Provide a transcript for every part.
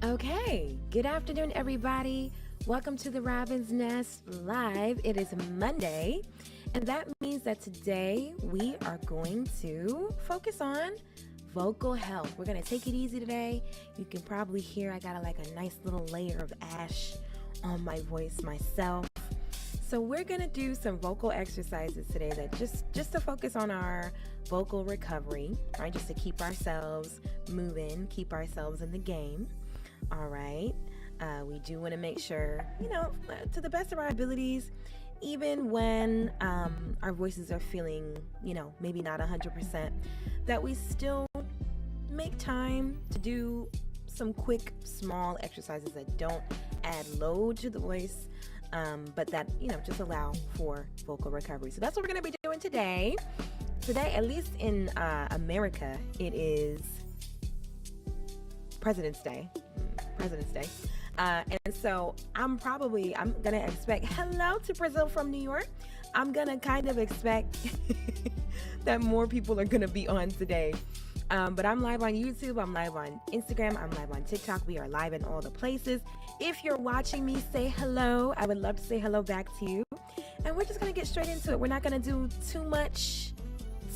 Okay, good afternoon, everybody. Welcome to the Robin's Nest Live. It is Monday, and that means that today we are going to focus on vocal health. We're going to take it easy today. You can probably hear I got a nice little layer of ash on my voice myself. So we're going to do some vocal exercises today that just to focus on our vocal recovery, right? Just to keep ourselves moving, keep ourselves in the game. All right. We do want to make sure, to the best of our abilities, even when our voices are feeling, maybe not 100%, that we still make time to do some quick, small exercises that don't add load to the voice, but that, just allow for vocal recovery. So that's what we're going to be doing today. Today, at least in America, it is President's Day. And so I'm going to expect, hello to Brazil from New York. I'm going to kind of expect that more people are going to be on today. But I'm live on YouTube. I'm live on Instagram. I'm live on TikTok. We are live in all the places. If you're watching me, say hello. I would love to say hello back to you. And we're just going to get straight into it. We're not going to do too much.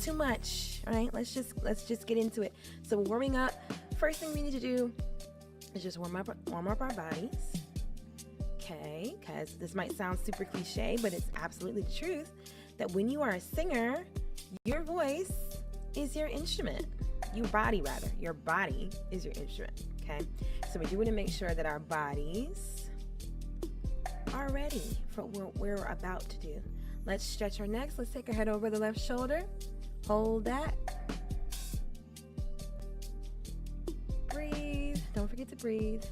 All right, let's just get into it. So we're warming up. First thing we need to do is just warm up our bodies. Okay, because this might sound super cliche, but it's absolutely the truth that when you are a singer, your voice is your instrument. Your body is your instrument. Okay, so we do want to make sure that our bodies are ready for what we're about to do. Let's stretch our necks. Let's take our head over the left shoulder. Hold that. Breathe. Don't forget to breathe.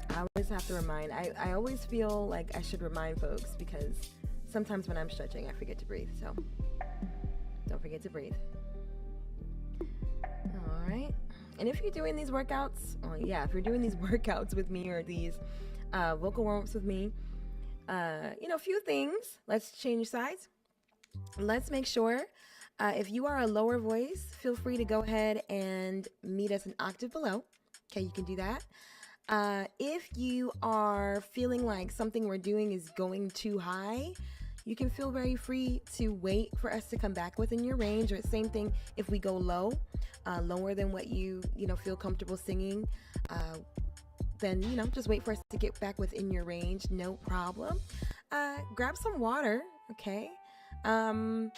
I always have to remind. I always feel like I should remind folks because sometimes when I'm stretching, I forget to breathe. So don't forget to breathe. All right. And if you're doing these workouts, if you're doing these workouts with me or these vocal warm-ups with me, a few things. Let's change sides. Let's make sure if you are a lower voice, feel free to go ahead and meet us an octave below. Okay, you can do that. If you are feeling like something we're doing is going too high, you can feel very free to wait for us to come back within your range. Or same thing if we go low, lower than what you feel comfortable singing. Then just wait for us to get back within your range. No problem. Grab some water. Okay. And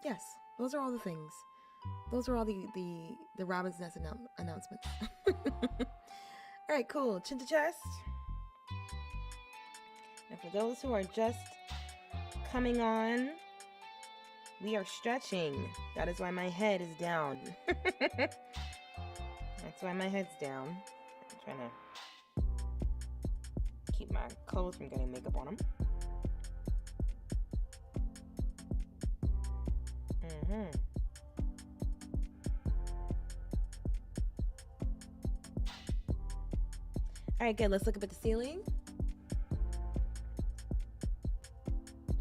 yes, those are all the things. Those are all the Robin's Nest announcements. All right, cool. Chin to chest. And for those who are just coming on, we are stretching. That is why my head is down. That's why my head's down. I'm trying to keep my clothes from getting makeup on them. All right, good. Let's look up at the ceiling.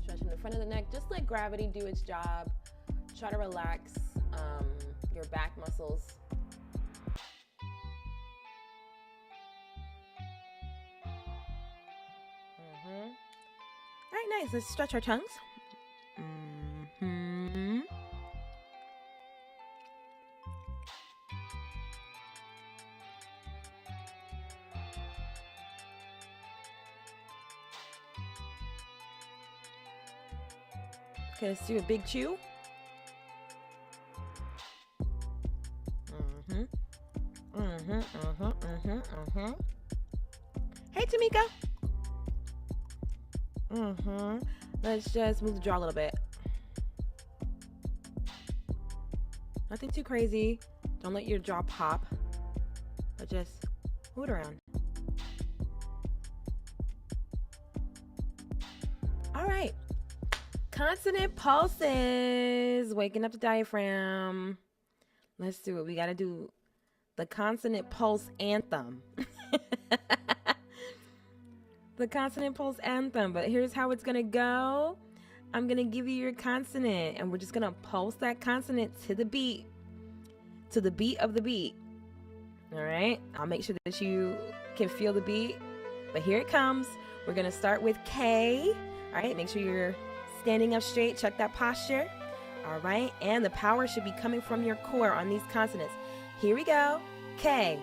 Stretching the front of the neck. Just let gravity do its job. Try to relax your back muscles. All right, nice. Let's stretch our tongues. Okay, let's do a big chew. Hey, Tamika. Let's just move the jaw a little bit. Nothing too crazy. Don't let your jaw pop, but just move it around. All right. Consonant pulses. Waking up the diaphragm. Let's do it. We got to do the consonant pulse anthem. The consonant pulse anthem. But here's how it's going to go. I'm going to give you your consonant, and we're just going to pulse that consonant to the beat of the beat. All right, I'll make sure that you can feel the beat, but here it comes. We're gonna start with K. All right, make sure you're standing up straight, check that posture. All right, and the power should be coming from your core on these consonants. Here we go. K.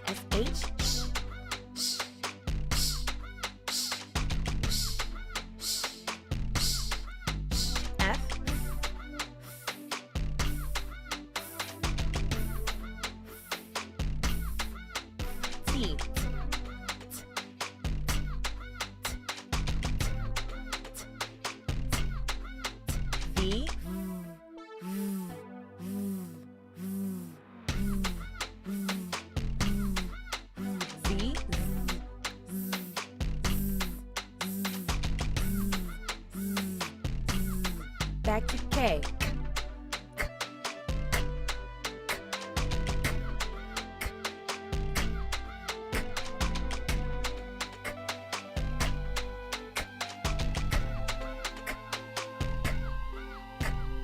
SH. Back to K.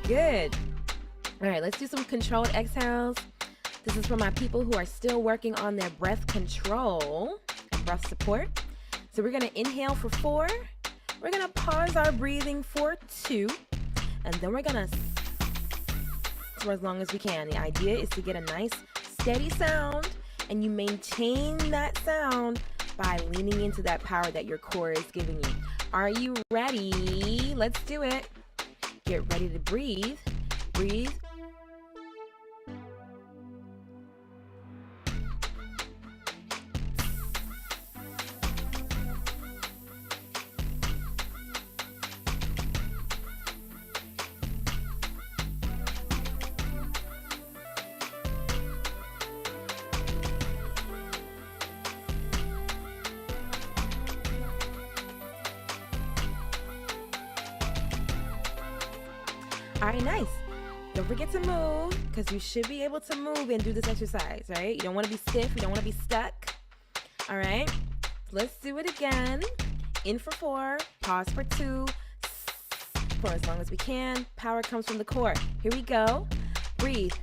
Good. All right, let's do some controlled exhales. This is for my people who are still working on their breath control and breath support. So we're gonna inhale for 4. We're gonna pause our breathing for 2. And then we're gonna for as long as we can. The idea is to get a nice steady sound, and you maintain that sound by leaning into that power that your core is giving you. Are you ready? Let's do it. Get ready to breathe. Breathe. All right, nice. Don't forget to move, because you should be able to move and do this exercise, right? You don't want to be stiff. You don't want to be stuck. All right, let's do it again. In for 4, pause for 2, for as long as we can. Power comes from the core. Here we go. Breathe.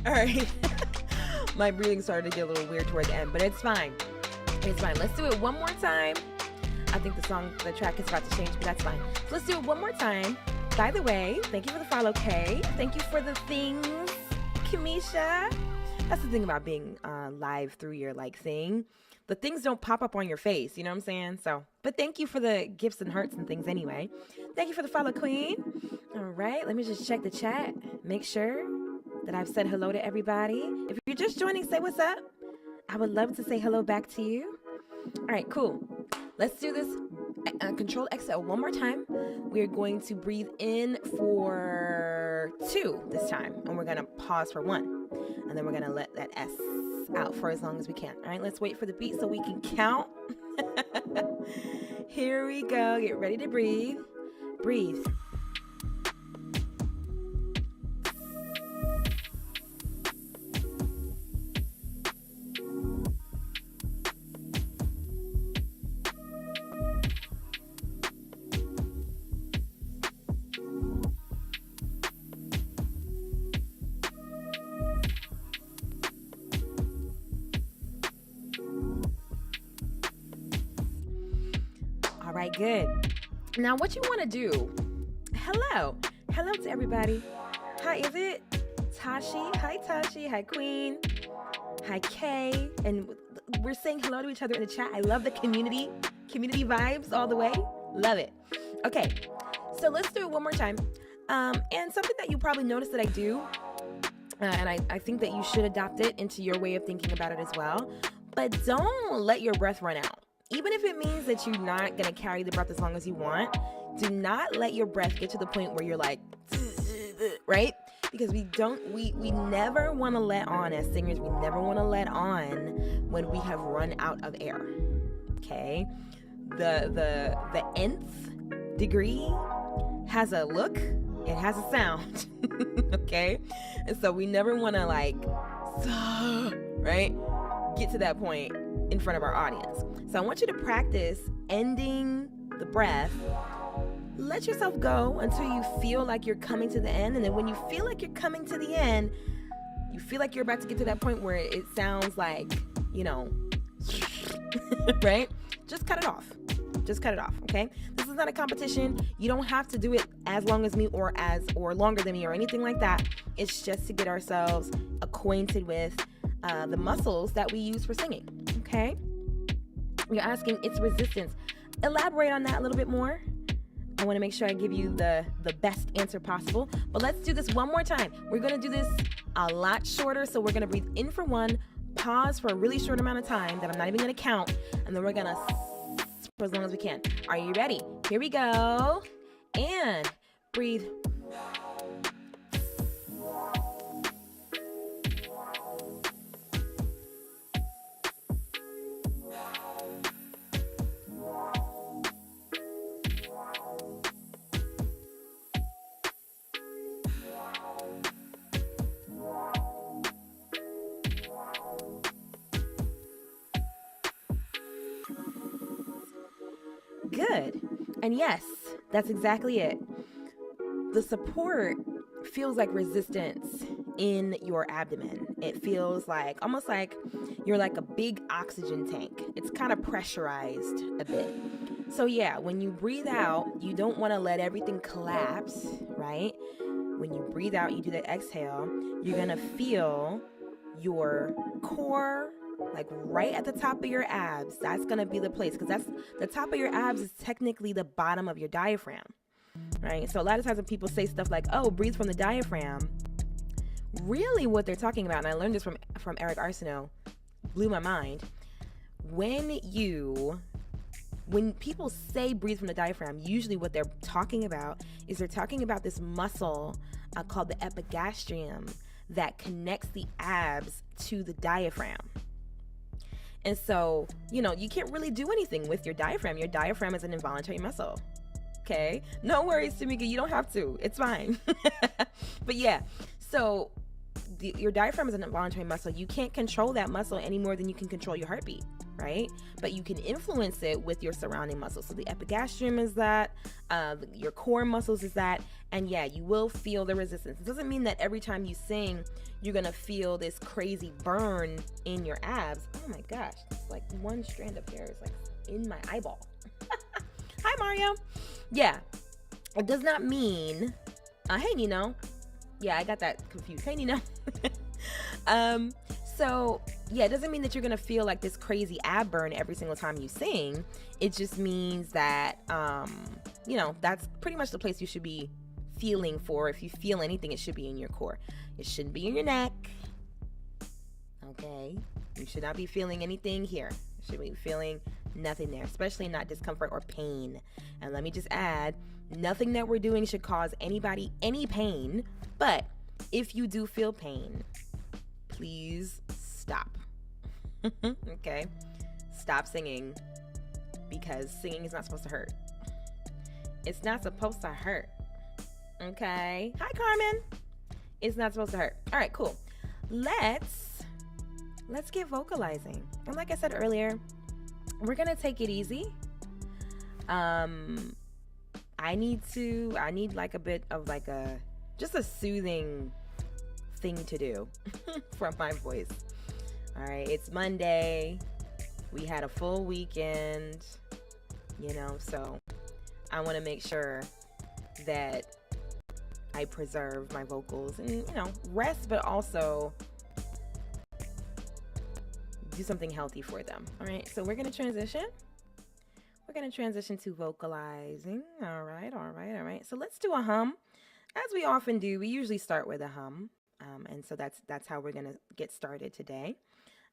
All right. My breathing started to get a little weird toward the end, but it's fine. It's fine. Let's do it one more time. I think the track is about to change, but that's fine. So let's do it one more time. By the way, thank you for the follow, Kay. Thank you for the things, Kamisha. That's the thing about being live through your thing. The things don't pop up on your face, you know what I'm saying? So, but thank you for the gifts and hearts and things anyway. Thank you for the follow, Queen. All right, let me just check the chat. Make sure that I've said hello to everybody. If you're just joining, say what's up. I would love to say hello back to you. All right, cool. Let's do this controlled exhale one more time. We're going to breathe in for 2 this time, and we're gonna pause for 1. And then we're gonna let that S out for as long as we can. All right, let's wait for the beat so we can count. Here we go. Get ready to breathe. Breathe. All right, good. Now what you want to do, hello to everybody. Hi, is it Tashi? Hi, Tashi. Hi, Queen. Hi, Kay. And we're saying hello to each other in the chat. I love the community vibes all the way. Love it. Okay, so let's do it one more time. And something that you probably noticed that I do, and I think that you should adopt it into your way of thinking about it as well, but don't let your breath run out. Even if it means that you're not going to carry the breath as long as you want, Do not let your breath get to the point where you're like, right? Because we never want to let on as singers. We never want to let on when we have run out of air. Okay? The nth degree has a look, it has a sound. Okay? And so we never want to like, right? Get to that point in front of our audience. So I want you to practice ending the breath. Let yourself go until you feel like you're coming to the end. And then when you feel like you're coming to the end, you feel like you're about to get to that point where it sounds like, you know, right? Just cut it off. Just cut it off, okay? This is not a competition. You don't have to do it as long as me or longer than me or anything like that. It's just to get ourselves acquainted with the muscles that we use for singing, okay? You're asking, it's resistance. Elaborate on that a little bit more. I want to make sure I give you the best answer possible. But let's do this one more time. We're going to do this a lot shorter. So we're going to breathe in for 1, pause for a really short amount of time that I'm not even going to count. And then we're going to for as long as we can. Are you ready? Here we go. And breathe. Good. And yes, that's exactly it. The support feels like resistance in your abdomen. It feels like almost like you're like a big oxygen tank. It's kind of pressurized a bit. So yeah, when you breathe out, you don't want to let everything collapse, right? When you breathe out, you do that exhale, you're going to feel your core like right at the top of your abs. That's going to be the place, because that's the top of your abs is technically the bottom of your diaphragm, right? So a lot of times when people say stuff like, oh, breathe from the diaphragm, really what they're talking about, and I learned this from Eric Arsenault, blew my mind. When people say breathe from the diaphragm, usually what they're talking about is they're talking about this muscle called the epigastrium that connects the abs to the diaphragm. And so, you know, you can't really do anything with your diaphragm. Your diaphragm is an involuntary muscle. Okay? No worries, Tamika. You don't have to. It's fine. But yeah, so your diaphragm is an involuntary muscle. You can't control that muscle any more than you can control your heartbeat, right? But you can influence it with your surrounding muscles. So the epigastrium is that, your core muscles is that, and yeah, you will feel the resistance. It doesn't mean that every time you sing, you're gonna feel this crazy burn in your abs. Oh my gosh, it's like one strand of hair is like in my eyeball. Hi, Mario. Yeah, it does not mean, hey, Nino. Yeah, I got that confused. Hey, Nino. So yeah, it doesn't mean that you're gonna feel like this crazy ab burn every single time you sing. It just means that, you know, that's pretty much the place you should be feeling for. If you feel anything, it should be in your core. It shouldn't be in your neck. Okay? You should not be feeling anything here. You should be feeling nothing there, especially not discomfort or pain. And let me just add, nothing that we're doing should cause anybody any pain. But if you do feel pain, please stop. Okay? Stop singing, because singing is not supposed to hurt. It's not supposed to hurt. Okay? Hi, Carmen. It's not supposed to hurt. All right, cool. Let's get vocalizing. And like I said earlier, we're gonna take it easy. I need like a bit of like just a soothing thing to do from my voice. All right, it's Monday. We had a full weekend, you know, so I want to make sure that I preserve my vocals and, you know, rest, but also do something healthy for them. All right, so we're going to transition. We're going to transition to vocalizing. All right. So let's do a hum. As we often do, we usually start with a hum. And so that's how we're going to get started today.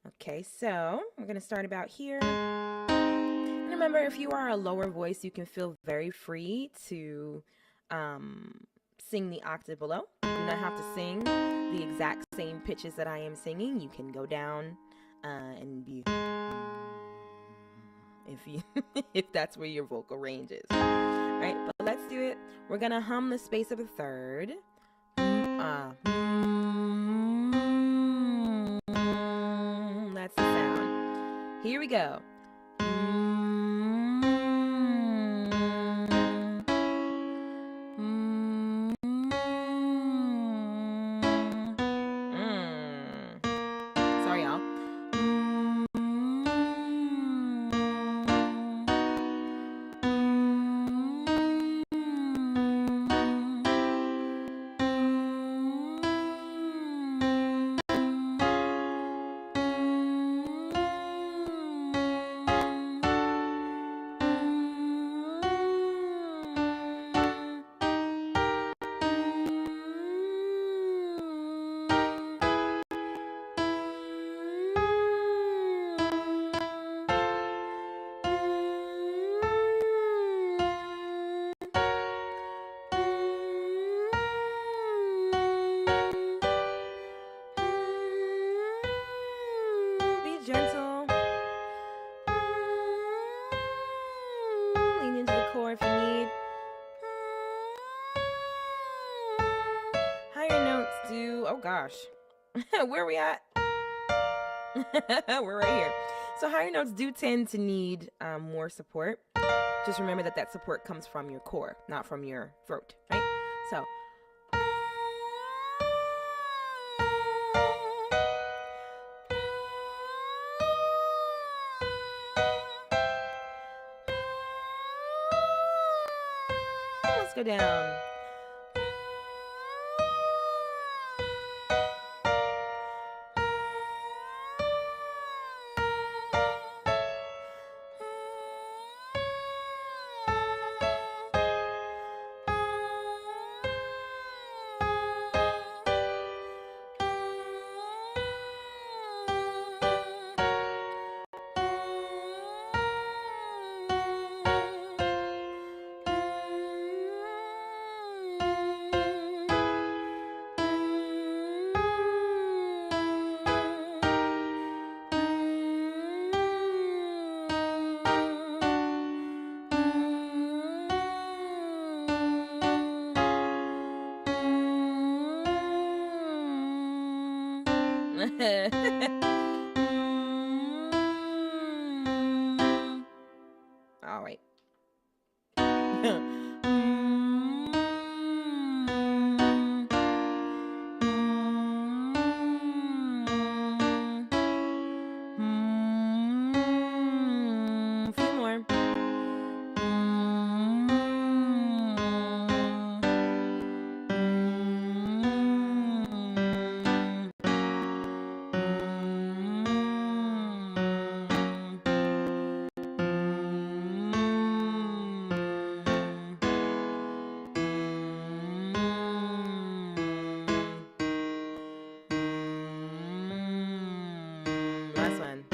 Okay, so we're going to start about here. And remember, if you are a lower voice, you can feel very free to sing the octave below. You do not have to sing the exact same pitches that I am singing. You can go down and be if that's where your vocal range is. All right, but let's do it. We're gonna hum the space of a third. That's the sound. Here we go. Sorry, y'all. Gentle. Lean into the core if you need. Higher notes do, oh gosh, where are we at? We're right here. So higher notes do tend to need more support. Just remember that that support comes from your core, not from your throat, right? So. Let's go down. All right. A few more. Last one.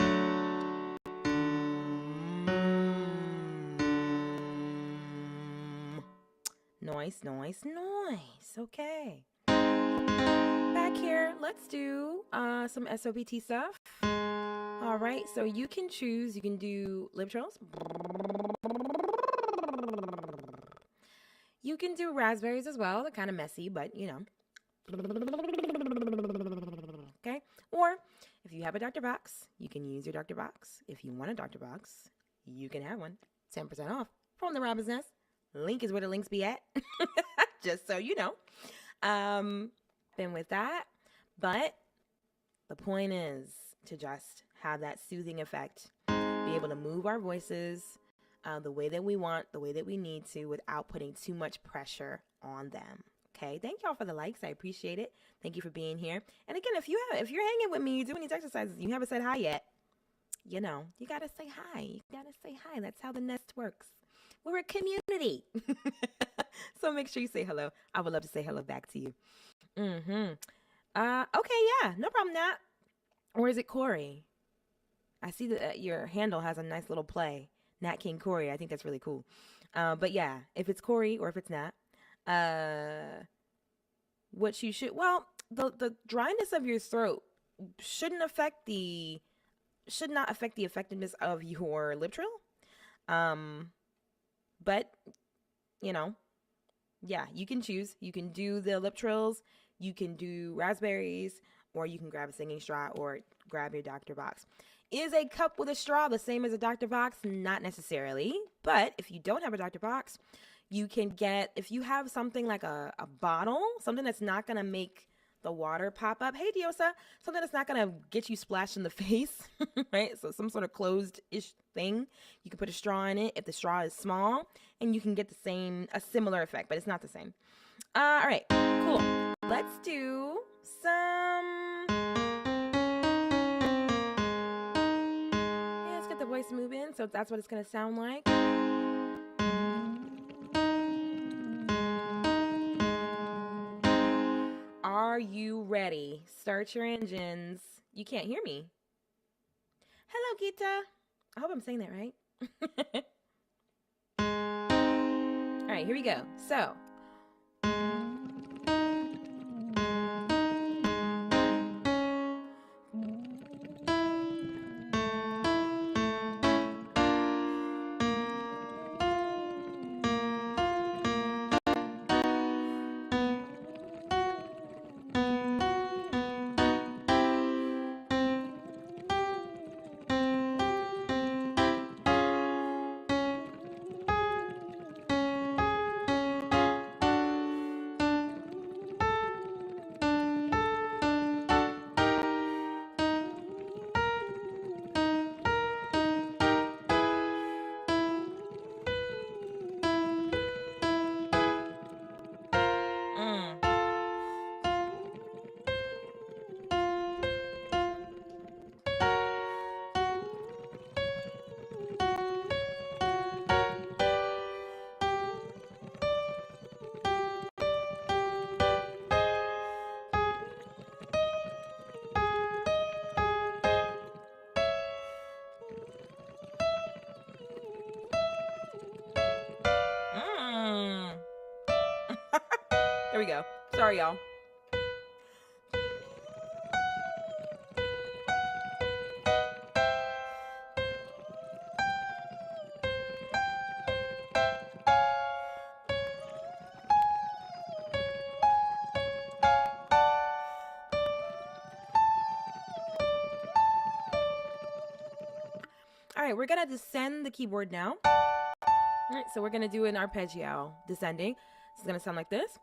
Nice, nice, nice. Okay. Back here, let's do some SOPT stuff. All right, so you can choose, you can do lip trills. You can do raspberries as well. They're kind of messy, but you know. Okay, or if you have a Dr. Box, you can use your Dr. Box. If you want a Dr. Box, you can have one. 10% off from the Robin's Nest. Link is where the links be at. Just so you know. Then with that, but the point is to just have that soothing effect, be able to move our voices the way that we want, the way that we need to, without putting too much pressure on them. Okay, thank y'all for the likes. I appreciate it. Thank you for being here. And again, if you're hanging with me doing these exercises, you haven't said hi yet, you know, you gotta say hi. You gotta say hi. That's how the nest works. We're a community. So make sure you say hello. I would love to say hello back to you. Okay, yeah, no problem, Nat. Or is it Corey? I see that your handle has a nice little play. Nat King Corey. I think that's really cool. But yeah, if it's Corey or if it's Nat, what you should, well, the dryness of your throat should not affect the effectiveness of your lip trill. But you know, yeah, you can choose. You can do the lip trills, you can do raspberries, or you can grab a singing straw or grab your Dr. Box. Is a cup with a straw the same as a Dr. Box? Not necessarily. But if you don't have a Dr. Box, you can get, if you have something like a bottle, something that's not going to make the water pop up. Hey, Diosa, something that's not going to get you splashed in the face, right? So some sort of closed-ish thing. You can put a straw in it if the straw is small, and you can get a similar effect, but it's not the same. All right, cool. Let's do some... Yeah, let's get the voice moving. So that's what it's going to sound like. Are you ready? Start your engines. You can't hear me. Hello, Gita. I hope I'm saying that right. All right, here we go. So, there we go. Sorry, y'all. All right, we're going to descend the keyboard now. All right, so we're going to do an arpeggio descending. It's going to sound like this.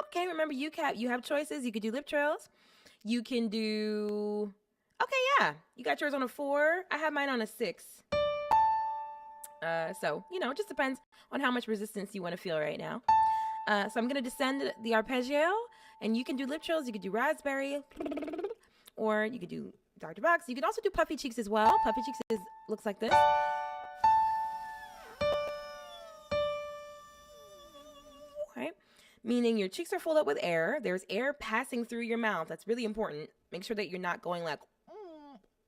Okay, remember you have choices. You could do lip trills. You can do... Okay, yeah. You got yours on a 4. I have mine on a 6. So, it just depends on how much resistance you want to feel right now. So I'm going to descend the arpeggio, and you can do lip trills. You could do raspberry, or you could do Dr. Box. You can also do puffy cheeks as well. Puffy cheeks looks like this. Okay. Meaning your cheeks are full up with air. There's air passing through your mouth. That's really important. Make sure that you're not going like,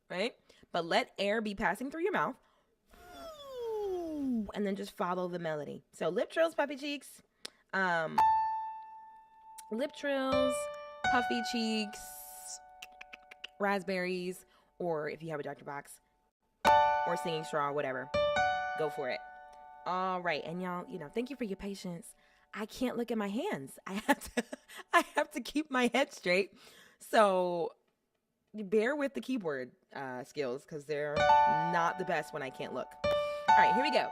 right? But let air be passing through your mouth. And then just follow the melody. So lip trills, puffy cheeks. Lip trills, puffy cheeks, raspberries, or if you have a Dr. Box, or singing straw, whatever. Go for it. All right, and y'all, thank you for your patience. I can't look at my hands. I have to keep my head straight. So bear with the keyboard skills, because they're not the best when I can't look. All right, here we go.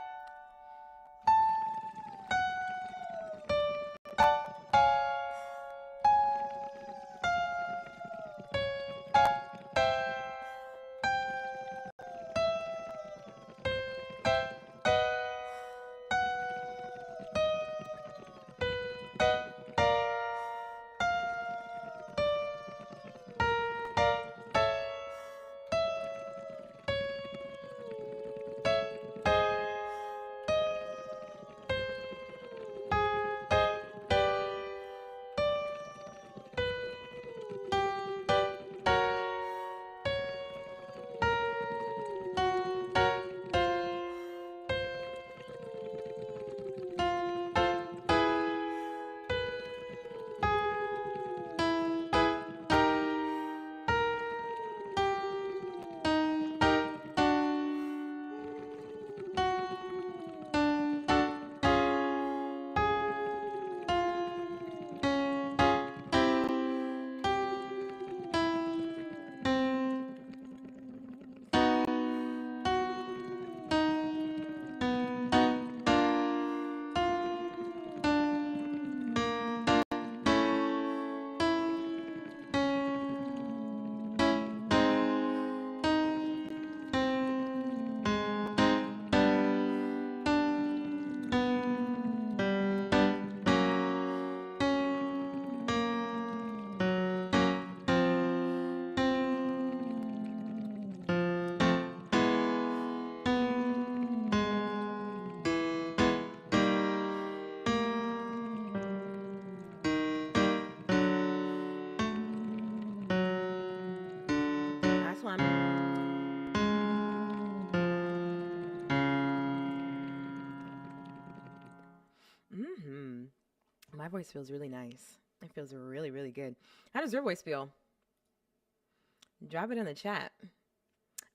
Mm-hmm. My voice feels really nice. It feels really, really good. How does your voice feel? Drop it in the chat.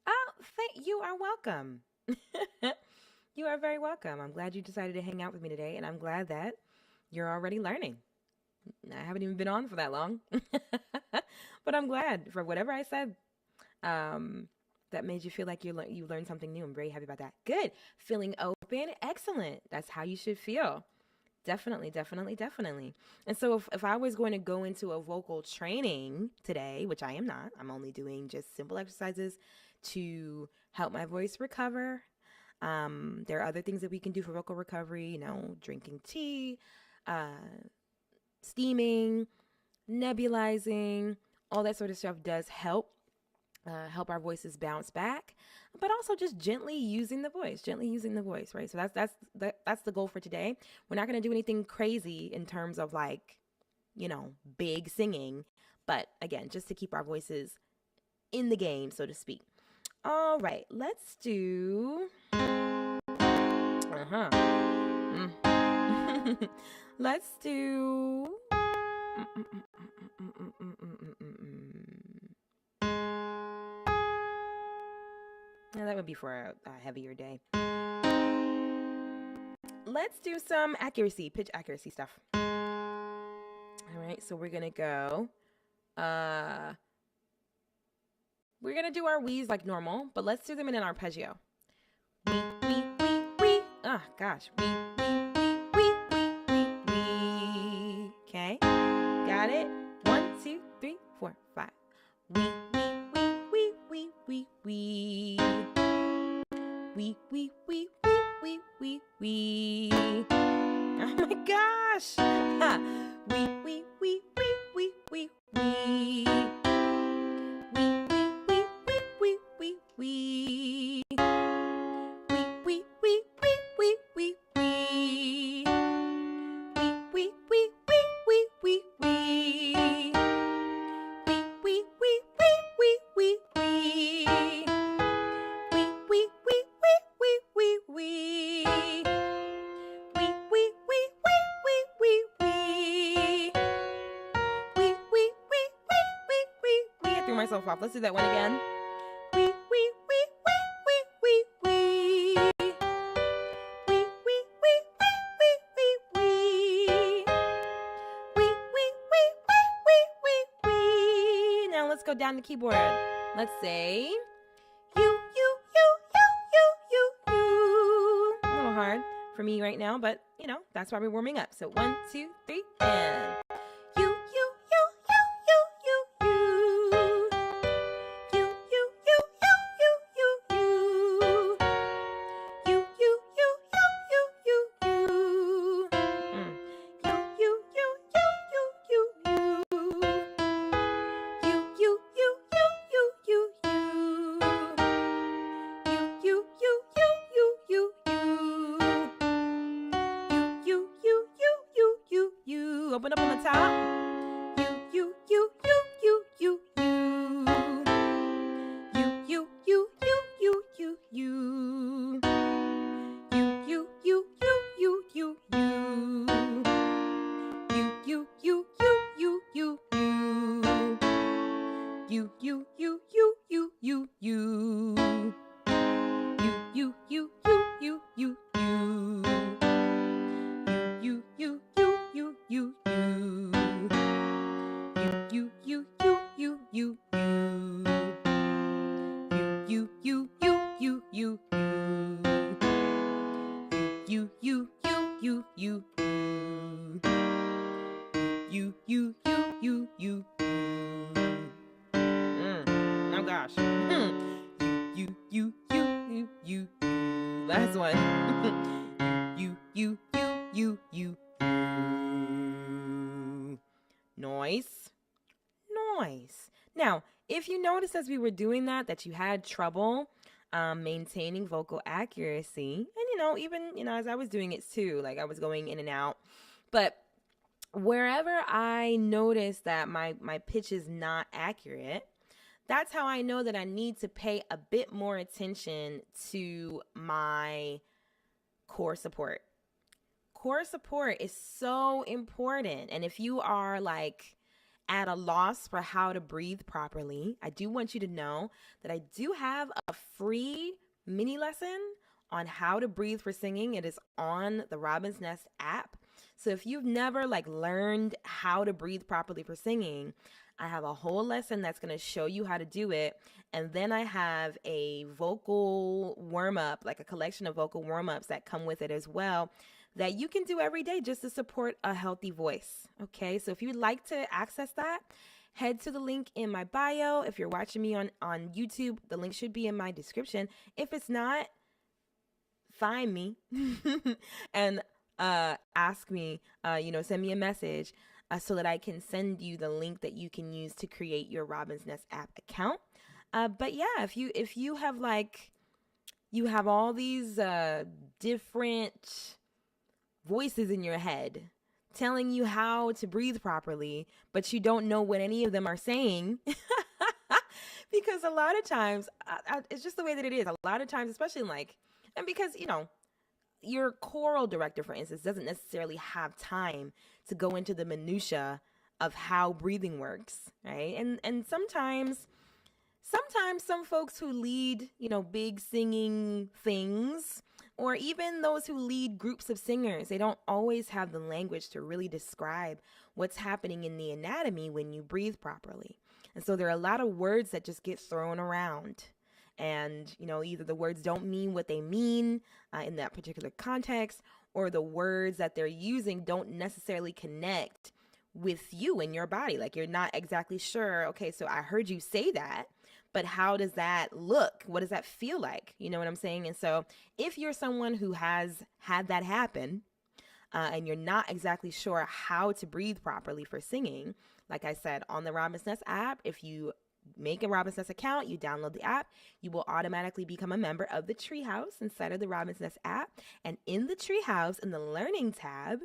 Oh, you are welcome. You are very welcome. I'm glad you decided to hang out with me today, and I'm glad that you're already learning. I haven't even been on for that long, but I'm glad for whatever I said that made you feel like you learned something new. I'm very happy about that. Good. Feeling open. Excellent. That's how you should feel. Definitely, definitely, definitely. And so if I was going to go into a vocal training today, which I am not, I'm only doing just simple exercises to help my voice recover. There are other things that we can do for vocal recovery, drinking tea, steaming, nebulizing, all that sort of stuff does help our voices bounce back, but also just gently using the voice, right? So that's the goal for today. We're not going to do anything crazy in terms of big singing, but again, just to keep our voices in the game, so to speak. All right, let's do let's do yeah, that would be for a heavier day. Let's do some pitch accuracy stuff. All right, so we're gonna go. We're gonna do our wheeze like normal, but let's do them in an arpeggio. Wee, wee, wee, wee. Oh gosh, wee, wee, wee, wee, wee, wee, wee. Okay, got it. 1, 2, 3, 4, 5. Wee, wee, wee, wee, wee, wee, wee. Wee, wee, wee, wee, wee, wee, wee. Oh my gosh! Ha. Wee, wee, wee, wee, wee, wee, wee. Wee, wee, wee, wee, wee, wee, wee. Wee, wee, wee, wee, wee, wee, wee. Wee, wee, wee, wee, wee, wee, wee. Wee, wee, wee, wee, wee, wee, wee. Wee, wee, wee, wee, wee, wee, wee. Wee, wee, wee, wee, wee, wee, wee. Wee, wee, wee, wee, wee, wee. I threw myself off. Let's do that one again. Wee, wee, wee, wee, wee, wee. Wee, wee, wee, wee, wee, wee. Wee, wee, wee, wee, wee. Now let's go down the keyboard. Let's say you. A little hard for me right now, but that's why we're warming up. So 1, 2, 3, and you. Open up on the top. You. You. Oh gosh. You. Last one. You. Noise. Now, if you noticed as we were doing that you had trouble maintaining vocal accuracy, and even as I was doing it too, like I was going in and out, but wherever I notice that my pitch is not accurate, that's how I know that I need to pay a bit more attention to my core support. core support is so important. And if you are like at a loss for how to breathe properly, I do want you to know that I do have a free mini lesson on how to breathe for singing. It is on the Robin's Nest app. So if you've never like learned how to breathe properly for singing, I have a whole lesson that's going to show you how to do it. And then I have a vocal warm-up, like a collection of vocal warm-ups that come with it as well, that you can do every day just to support a healthy voice. Okay, so if you'd like to access that, head to the link in my bio. If you're watching me on YouTube, the link should be in my description. If it's not, find me and ask me, send me a message so that I can send you the link that you can use to create your Robin's Nest app account. But yeah, if you have you have all these different voices in your head telling you how to breathe properly, but you don't know what any of them are saying, because a lot of times, it's just the way that it is. A lot of times, especially and because, your choral director, for instance, doesn't necessarily have time to go into the minutia of how breathing works, right? And sometimes some folks who lead, big singing things, or even those who lead groups of singers, they don't always have the language to really describe what's happening in the anatomy when you breathe properly. And so there are a lot of words that just get thrown around. And, either the words don't mean what they mean in that particular context, or the words that they're using don't necessarily connect with you and your body. Like, you're not exactly sure, okay, so I heard you say that, but how does that look? What does that feel like? You know what I'm saying? And so if you're someone who has had that happen, and you're not exactly sure how to breathe properly for singing, like I said, on the Robin's Nest app, if you make a Robin's Nest account, you download the app, you will automatically become a member of the Treehouse inside of the Robin's Nest app. And in the Treehouse, in the Learning tab,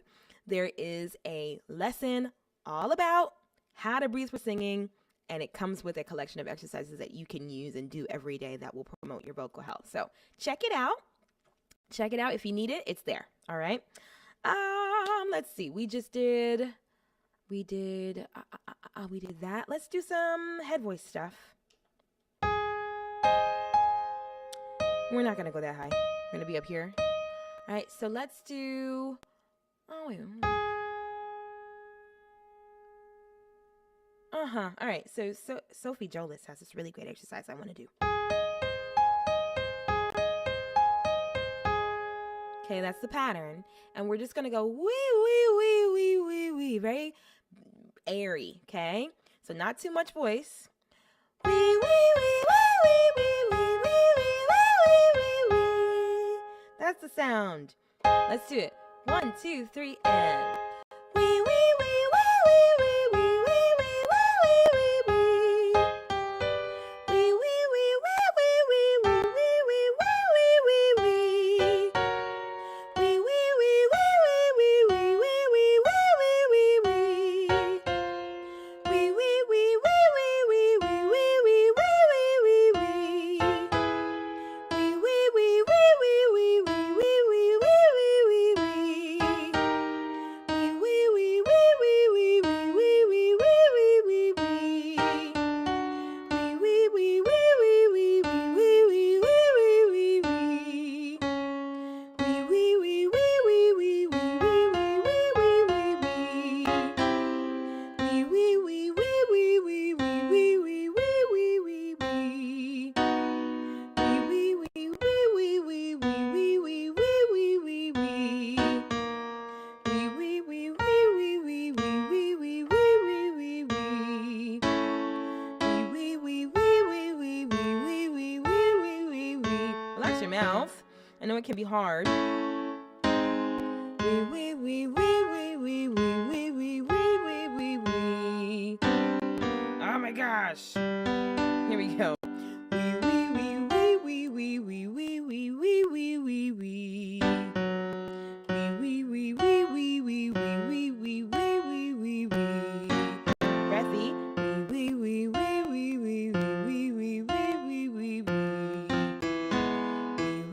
there is a lesson all about how to breathe for singing, and it comes with a collection of exercises that you can use and do every day that will promote your vocal health. So check it out. Check it out. If you need it, it's there. All right. Let's see. We did that. Let's do some head voice stuff. We're not going to go that high. We're going to be up here. All right, so let's do, all right, so Sophie Jolis has this really great exercise I want to do. Okay, that's the pattern. And we're just going to go wee, wee, wee, wee, wee, wee. Very airy, okay? So not too much voice. Wee, wee, wee, wee, wee, wee, wee, wee, wee, wee, wee. That's the sound. Let's do it. 1, 2, 3, and wee, wee, wee, wee, wee, wee, wee, wee, wee, wee, wee. Wee, wee, wee, wee, wee, wee, wee, wee, wee, wee, wee, wee. Wee, wee, wee, wee, wee, wee, wee, wee, wee, wee, wee, wee. Wee, wee, wee, wee, wee, wee, wee, wee, wee, wee, wee, wee. Wee, wee, wee, wee, wee, wee, wee, wee, wee, wee, wee, wee. Wee, wee, wee, wee, wee, wee, wee, wee, wee, wee, wee, wee. Wee, wee, wee, wee, wee, wee, wee, wee, wee, wee, wee. Wee, wee, wee, wee, wee, wee, wee, wee, wee, wee, wee, wee. Wee, wee, wee, wee, wee, wee, wee, wee, wee, wee, wee, wee, wee. Wee, wee, wee, wee, wee, wee, wee, wee, wee, wee, wee, wee. Wee, wee, wee, wee, wee, wee, wee, wee, wee, wee, wee, wee. Wee, wee, wee, wee, wee, wee, wee, wee, wee, wee, wee. Relax your mouth. I know it can be hard. Wee, wee, wee, wee, wee, wee, wee, wee, wee, wee, wee, wee. Oh my gosh. Here we go. Wee, wee, wee, wee, wee, wee, wee, wee, wee, wee, wee, wee. Wee, wee, wee, wee, wee, wee, wee, wee, wee, wee, wee, wee. Breathy. Wee, wee, wee, wee, wee, wee, wee, wee, wee, wee, wee.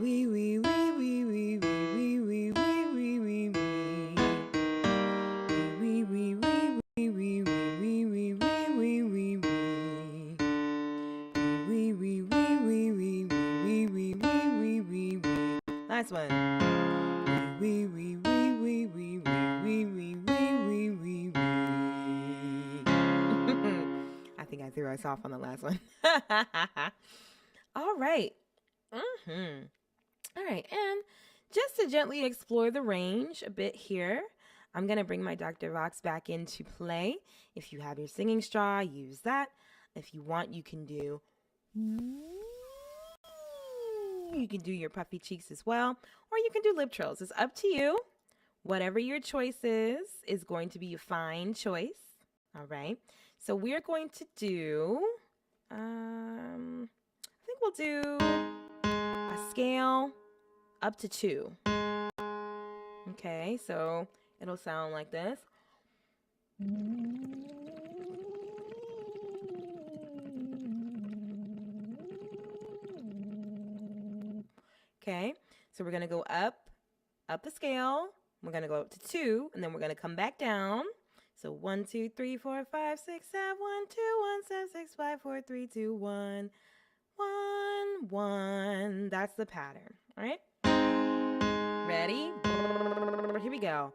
Wee, wee, wee, wee, wee, wee, wee, wee, wee, wee, wee. last one. Wee, wee, wee, wee, wee, wee, wee, wee, wee, wee, wee. I think I threw us off on the last one. All right. All right, and just to gently explore the range a bit here, I'm going to bring my Dr. Vox back into play. If you have your singing straw, use that. If you want, you can do your puffy cheeks as well, or you can do lip trills. It's up to you. Whatever your choice is going to be a fine choice. All right, so we're going to do, I think we'll do a scale up to 2. Okay, so it'll sound like this. Okay, so we're gonna go up the scale. We're gonna go up to 2, and then we're gonna come back down. So 1, 2, 3, 4, 5, 6, 7, 1, 2, 1, 7, 6, 5, 4, 3, 2, 1, 1, 1. That's the pattern. All right. Ready? Here we go.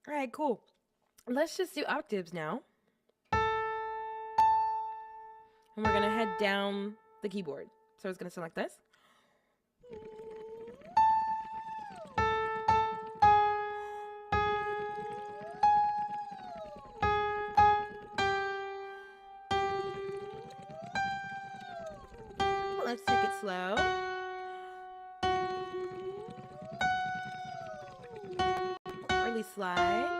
All right, cool. Let's just do octaves now. And we're going to head down the keyboard. So it's going to sound like this. Let's take it slow. Early slide.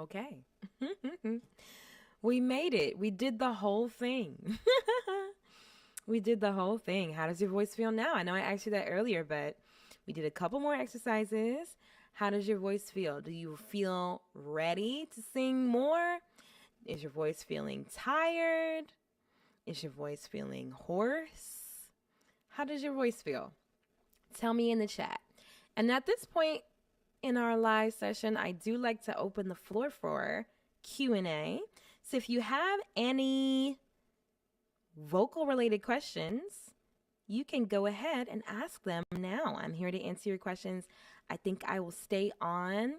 Okay. We made it. We did the whole thing. We did the whole thing. How does your voice feel now? I know I asked you that earlier, but we did a couple more exercises. How does your voice feel? Do you feel ready to sing more? Is your voice feeling tired? Is your voice feeling hoarse? How does your voice feel? Tell me in the chat. And at this point in our live session, I do like to open the floor for Q&A. So if you have any vocal related questions, you can go ahead and ask them now. I'm here to answer your questions. I think I will stay on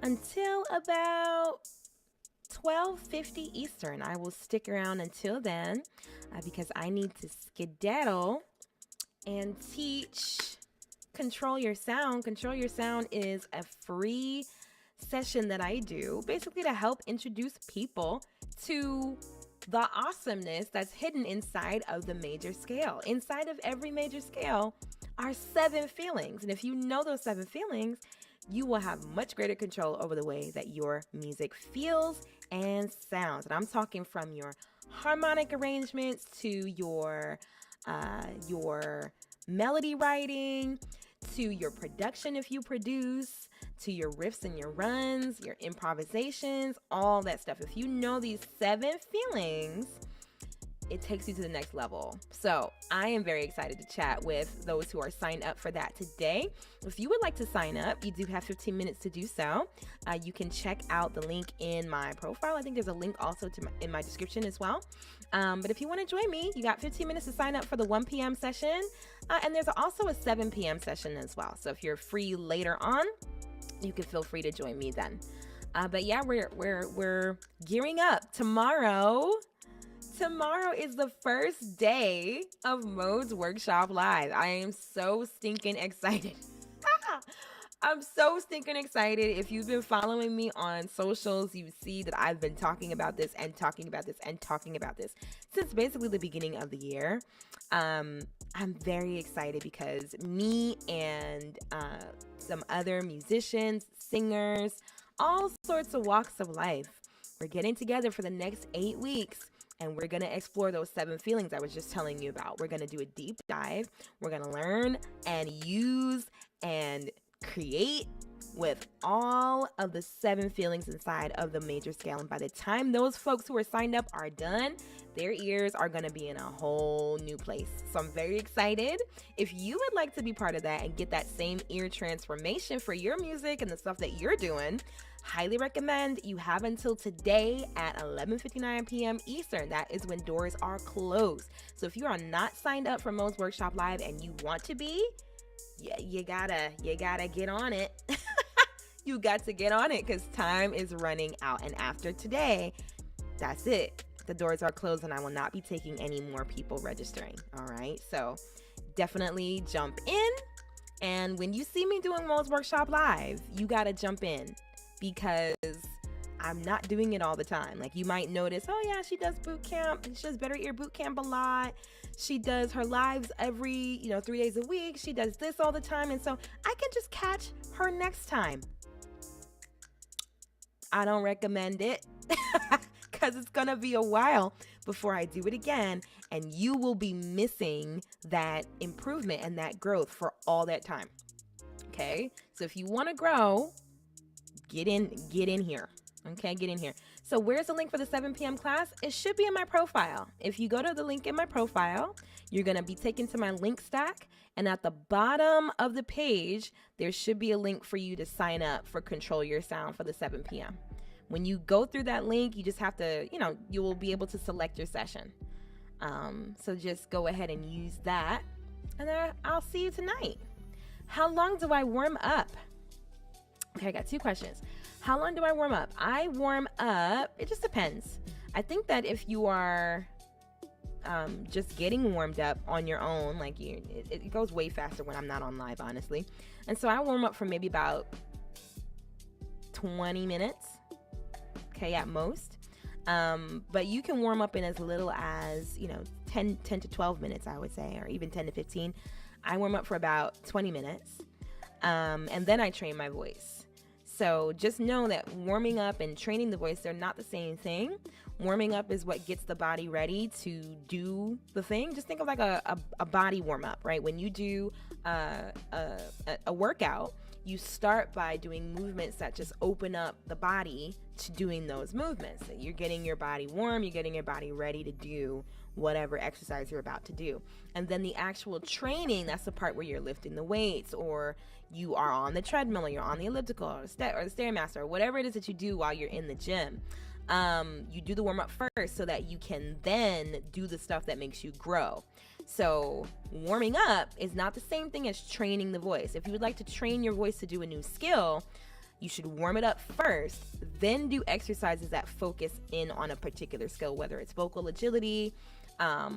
until about 12:50 Eastern. I will stick around until then because I need to skedaddle and teach Control Your Sound. Control Your Sound is a free session that I do basically to help introduce people to the awesomeness that's hidden inside of the major scale. Inside of every major scale are 7 feelings. And if you know those 7 feelings, you will have much greater control over the way that your music feels and sounds. And I'm talking from your harmonic arrangements to your melody writing, to your production if you produce, to your riffs and your runs, your improvisations, all that stuff. If you know these 7 feelings, it takes you to the next level. So I am very excited to chat with those who are signed up for that today. If you would like to sign up, you do have 15 minutes to do so. You can check out the link in my profile. I think there's a link also in my description as well. But if you want to join me, you got 15 minutes to sign up for the 1 p.m. session. And there's also a 7 p.m. session as well. So if you're free later on, you can feel free to join me then. But yeah, we're gearing up. Tomorrow is the first day of Mode's Workshop Live. I am so stinking excited. I'm so stinking excited. If you've been following me on socials, you see that I've been talking about this and talking about this and talking about this since basically the beginning of the year. I'm very excited because me and some other musicians, singers, all sorts of walks of life, we're getting together for the next 8 weeks. And we're going to explore those 7 feelings I was just telling you about. We're going to do a deep dive. We're going to learn and use and create with all of the 7 feelings inside of the major scale. And by the time those folks who are signed up are done, their ears are going to be in a whole new place. So I'm very excited. If you would like to be part of that and get that same ear transformation for your music and the stuff that you're doing, highly recommend you have until today at 11:59 p.m. Eastern. That is when doors are closed. So if you are not signed up for Mode's Workshop Live and you want to be, you gotta get on it. You got to get on it because time is running out. And after today, that's it. The doors are closed and I will not be taking any more people registering. All right. So definitely jump in. And when you see me doing Mode's Workshop Live, you got to jump in because I'm not doing it all the time. Like you might notice, oh yeah, she does boot camp. She does Better Ear Boot Camp a lot. She does her lives every, 3 days a week. She does this all the time. And so I can just catch her next time. I don't recommend it because it's going to be a while before I do it again. And you will be missing that improvement and that growth for all that time. Okay. So if you want to grow, get in here. Okay. Get in here. So where's the link for the 7 p.m. class? It should be in my profile. If you go to the link in my profile, you're going to be taken to my link stack. And at the bottom of the page, there should be a link for you to sign up for Control Your Sound for the 7 p.m. When you go through that link, you just have to, you will be able to select your session. So just go ahead and use that. And then I'll see you tonight. How long do I warm up? Okay, I got 2 questions. How long do I warm up? I warm up, it just depends. I think that if you are just getting warmed up on your own, like it goes way faster when I'm not on live, honestly. And so I warm up for maybe about 20 minutes, okay, at most. But you can warm up in as little as, 10 to 12 minutes, I would say, or even 10 to 15. I warm up for about 20 minutes. And then I train my voice. So just know that warming up and training the voice, they're not the same thing. Warming up is what gets the body ready to do the thing. Just think of like a body warm up, right? When you do a workout, you start by doing movements that just open up the body to doing those movements. So you're getting your body warm, you're getting your body ready to do whatever exercise you're about to do. And then the actual training, that's the part where you're lifting the weights, or you are on the treadmill, or you're on the elliptical, or the Stairmaster, or whatever it is that you do while you're in the gym. You do the warm-up first so that you can then do the stuff that makes you grow. So warming up is not the same thing as training the voice. If you would like to train your voice to do a new skill, you should warm it up first, then do exercises that focus in on a particular skill, whether it's vocal agility,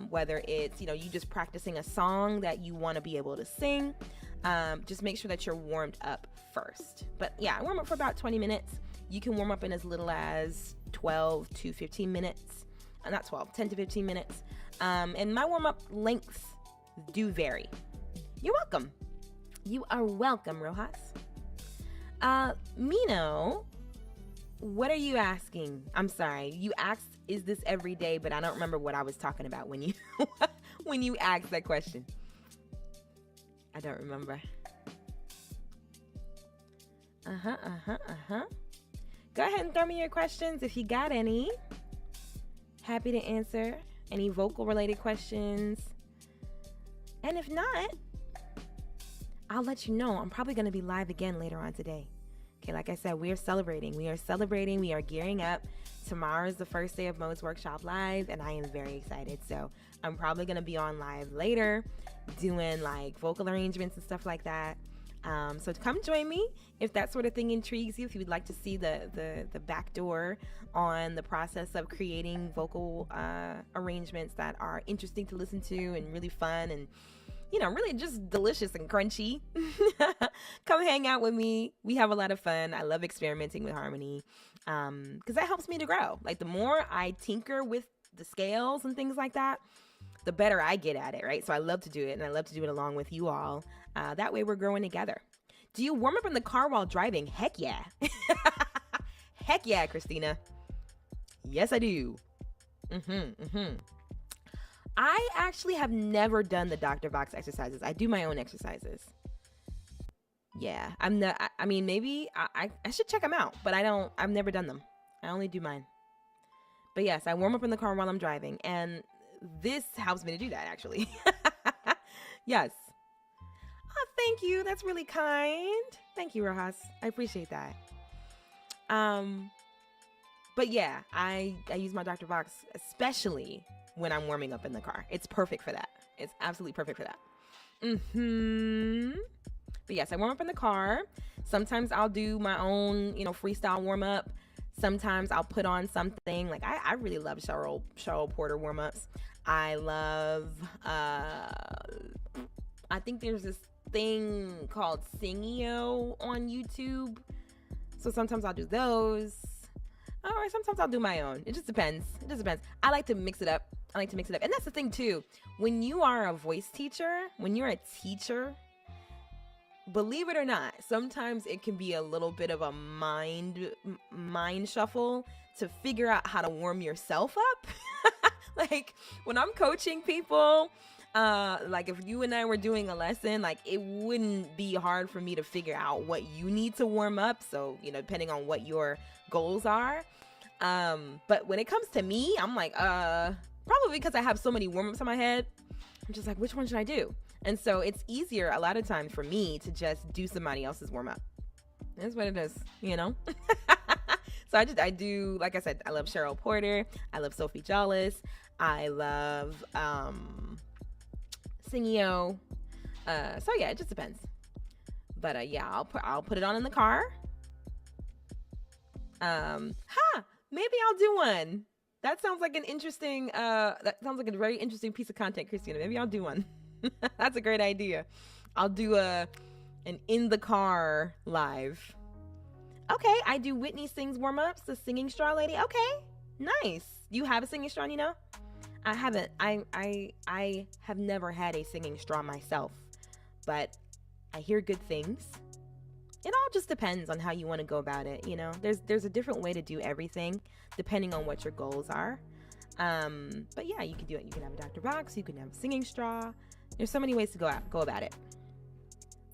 whether it's, you just practicing a song that you want to be able to sing. Just make sure that you're warmed up first. But yeah, warm up for about 20 minutes. You can warm up in as little as 12 to 15 minutes. Not 12, 10 to 15 minutes. And my warm-up lengths do vary. You're welcome. You are welcome, Rojas. Mino, what are you asking? I'm sorry. You asked, is this every day? But I don't remember what I was talking about when you when you asked that question. I don't remember. Go ahead and throw me your questions if you got any. Happy to answer any vocal related questions. And if not, I'll let you know. I'm probably going to be live again later on today. Okay, like I said, we are celebrating. We are gearing up. Tomorrow is the first day of Mo's Workshop Live, and I am very excited. So I'm probably going to be on live later doing like vocal arrangements and stuff like that. So come join me if that sort of thing intrigues you, if you would like to see the back door on the process of creating vocal arrangements that are interesting to listen to and really fun and, really just delicious and crunchy. Come hang out with me. We have a lot of fun. I love experimenting with harmony because that helps me to grow. Like the more I tinker with the scales and things like that, the better I get at it, right? So I love to do it, and I love to do it along with you all. That way we're growing together. Do you warm up in the car while driving? Heck yeah. Heck yeah, Christina. Yes, I do. I actually have never done the Dr. Box exercises. I do my own exercises. Yeah, I'm not, I mean, maybe I should check them out, but I've never done them. I only do mine. But yes, I warm up in the car while I'm driving, and this helps me to do that, actually. Yes. Oh, thank you. That's really kind. Thank you, Rojas. I appreciate that. But yeah, I use my Dr. Box, especially when I'm warming up in the car. It's perfect for that. It's absolutely perfect for that. But yes, I warm up in the car. Sometimes I'll do my own, freestyle warm up. Sometimes I'll put on something like I really love Cheryl Porter warm-ups. I love I think there's this thing called Singio on YouTube. So sometimes I'll do those. Or sometimes I'll do my own. It just depends. I like to mix it up. And that's the thing too. When you are a voice teacher, when you're a teacher, believe it or not, sometimes it can be a little bit of a mind shuffle to figure out how to warm yourself up. Like when I'm coaching people, like if you and I were doing a lesson, like it wouldn't be hard for me to figure out what you need to warm up. So, depending on what your goals are. But when it comes to me, I'm like, probably because I have so many warm-ups in my head, I'm just like, which one should I do? And so it's easier a lot of times for me to just do somebody else's warm-up. That's what it is, So I do, like I said, I love Cheryl Porter. I love Sophie Jollis. I love Singio. So yeah, it just depends. But yeah, I'll put it on in the car. Maybe I'll do one. That sounds like an interesting, that sounds like a very interesting piece of content, Christina. Maybe I'll do one. That's a great idea. I'll do an in the car live. Okay, I do Whitney Sings warm-ups, the singing straw lady. Okay, nice. You have a singing straw, I haven't. I have never had a singing straw myself, but I hear good things. it all just depends on how you want to go about it. You know, there's a different way to do everything depending on what your goals are. But yeah, you can do it. You can have a Dr. Box. You can have a singing straw. There's so many ways to go about it.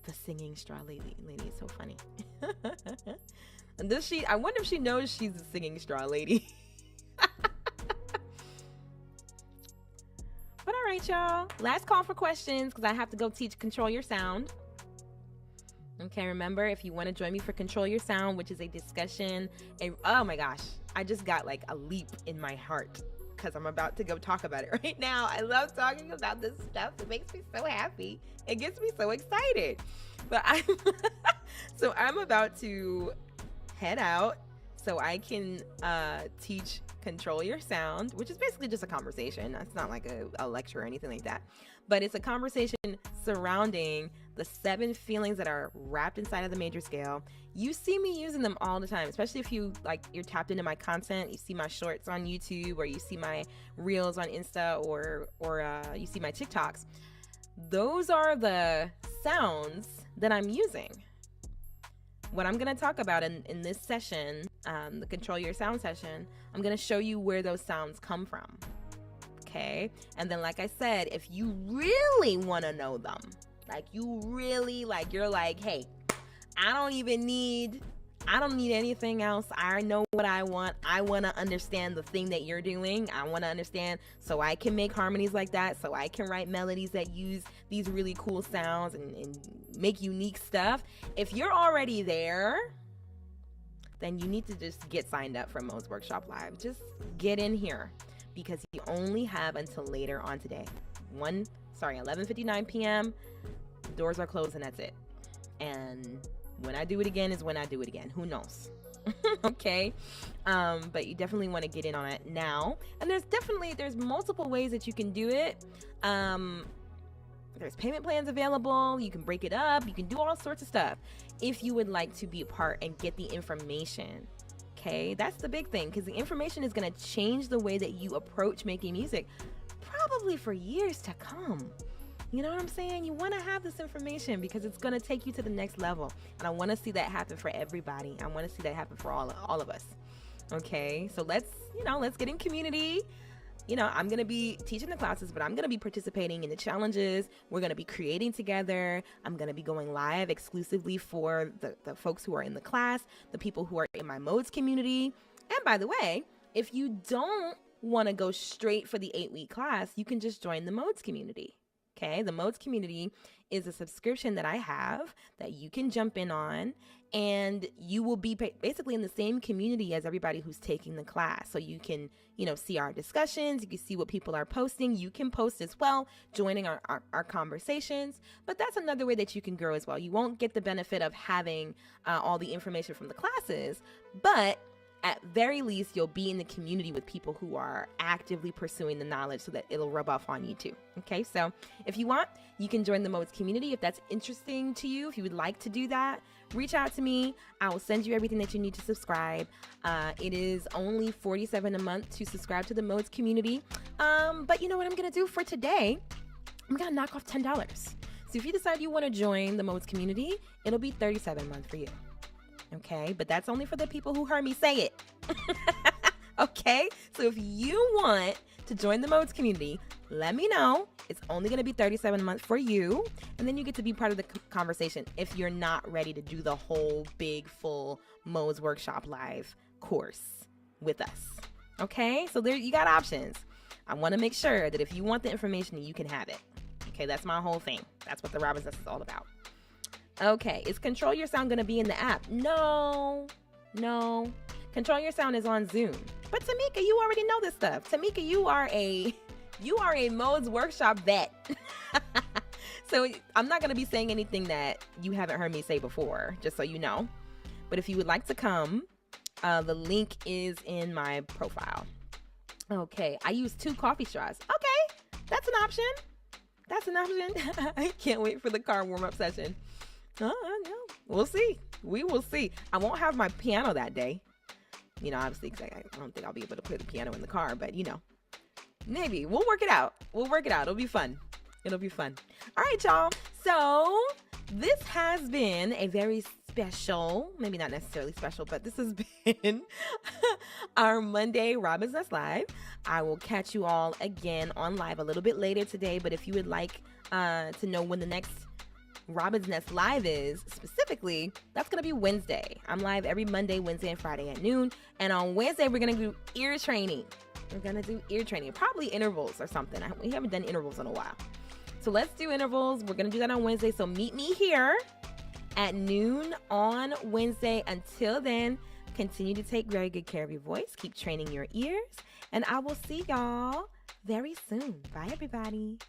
The singing straw lady is so funny. And I wonder if she knows she's a singing straw lady. But all right, y'all. Last call for questions because I have to go teach Control Your Sound. Okay, remember, if you want to join me for Control Your Sound, which is a discussion, oh my gosh, I just got like a leap in my heart because I'm about to go talk about it right now. I love talking about this stuff. It makes me so happy. It gets me so excited. But I'm about to head out so I can teach Control Your Sound, which is basically just a conversation. It's not like a lecture or anything like that, but it's a conversation surrounding the 7 feelings that are wrapped inside of the major scale. You see me using them all the time, especially if you're tapped into my content. You see my shorts on YouTube, or you see my reels on Insta, or you see my TikToks. Those are the sounds that I'm using. What I'm going to talk about in this session, the Control Your Sound session, I'm going to show you where those sounds come from. Okay? And then, like I said, if you really want to know them, you're like, hey, I don't need anything else. I know what I want. I want to understand the thing that you're doing. I want to understand so I can make harmonies like that, so I can write melodies that use these really cool sounds and make unique stuff. If you're already there, then you need to just get signed up for Mo's Workshop Live. Just get in here because you only have until later on today. 11:59 p.m. Doors are closed and that's it. And when I do it again is when I do it again. Who knows? Okay. But you definitely want to get in on it now. And there's multiple ways that you can do it. There's payment plans available. You can break it up. You can do all sorts of stuff if you would like to be a part and get the information. Okay. That's the big thing, because the information is going to change the way that you approach making music probably for years to come. You know what I'm saying? You want to have this information because it's going to take you to the next level. And I want to see that happen for everybody. I want to see that happen for all of us. Okay. So let's get in community. I'm going to be teaching the classes, but I'm going to be participating in the challenges. We're going to be creating together. I'm going to be going live exclusively for the folks who are in the class, the people who are in my modes community. And by the way, if you don't want to go straight for the 8-week class, you can just join the modes community. Okay, the modes community is a subscription that I have that you can jump in on, and you will be basically in the same community as everybody who's taking the class. So you can, see our discussions, you can see what people are posting. You can post as well, joining our conversations. But that's another way that you can grow as well. You won't get the benefit of having all the information from the classes, but at very least, you'll be in the community with people who are actively pursuing the knowledge so that it'll rub off on you too. Okay, so if you want, you can join the modes community. If that's interesting to you, if you would like to do that, reach out to me. I will send you everything that you need to subscribe. It is only $47 a month to subscribe to the modes community. But you know what I'm going to do for today? I'm going to knock off $10. So if you decide you want to join the modes community, it'll be $37 a month for you. Okay, but that's only for the people who heard me say it. Okay, so if you want to join the modes community, let me know. It's only going to be $37 a month for you, and then you get to be part of the conversation if you're not ready to do the whole big full Mo's Workshop Live course with us. Okay, so there you got options. I want to make sure that if you want the information, you can have it. Okay, that's my whole thing. That's what the ROBINSNEST is all about. Okay, is Control Your Sound going to be in the app? No. Control Your Sound is on Zoom. But Tamika, you already know this stuff. Tamika, you are a Mo's Workshop vet. So I'm not going to be saying anything that you haven't heard me say before, just so you know. But if you would like to come, the link is in my profile. Okay, I use 2 coffee straws. Okay, that's an option. I can't wait for the car warm-up session. No. We'll see. We will see. I won't have my piano that day. Obviously, because I don't think I'll be able to play the piano in the car, but maybe. We'll work it out. It'll be fun. All right, y'all. So this has been a very special, maybe not necessarily special, but this has been our Monday Robin's Nest Live. I will catch you all again on live a little bit later today, but if you would like to know when the next Robin's Nest Live is specifically, that's going to be Wednesday. I'm live every Monday, Wednesday, and Friday at noon. And on Wednesday, we're going to do ear training. We're going to do ear training, probably intervals or something. We haven't done intervals in a while. So let's do intervals. We're going to do that on Wednesday. So meet me here at noon on Wednesday. Until then, continue to take very good care of your voice. Keep training your ears. And I will see y'all very soon. Bye, everybody.